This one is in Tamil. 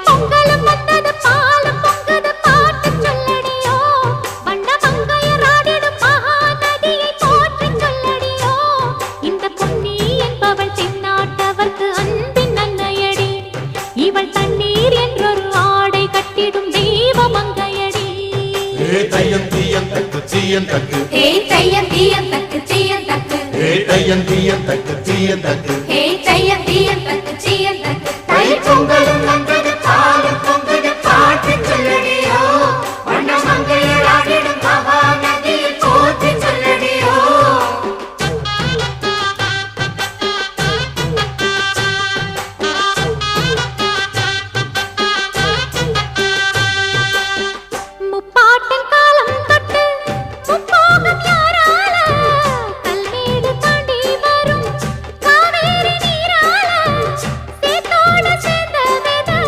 பொங்கலும் வந்தது பாலும் பொங்குது பாட்டு சொல்லடியோ வண்ண மங்கையராடிடும் மகாநதியை போற்றி சொல்லடியோ இந்த பொன்னி என்பவள் தென்னாட்டவர்க்கு அன்பின் அன்னையடி இவள் தண்ணீர் என்றொரு ஆடை கட்டிடும் தெய்வ மங்கையடி தையம் தீயம் தக்கு தீயம் தக்கு தையம் தீயம் தக்கு தீயம் தக்கு தையம் தீயம் தக்கு தீயம் தக்கு தையம் தீயம் தக்கு தீயம் தக்கு தை பொங்கலும்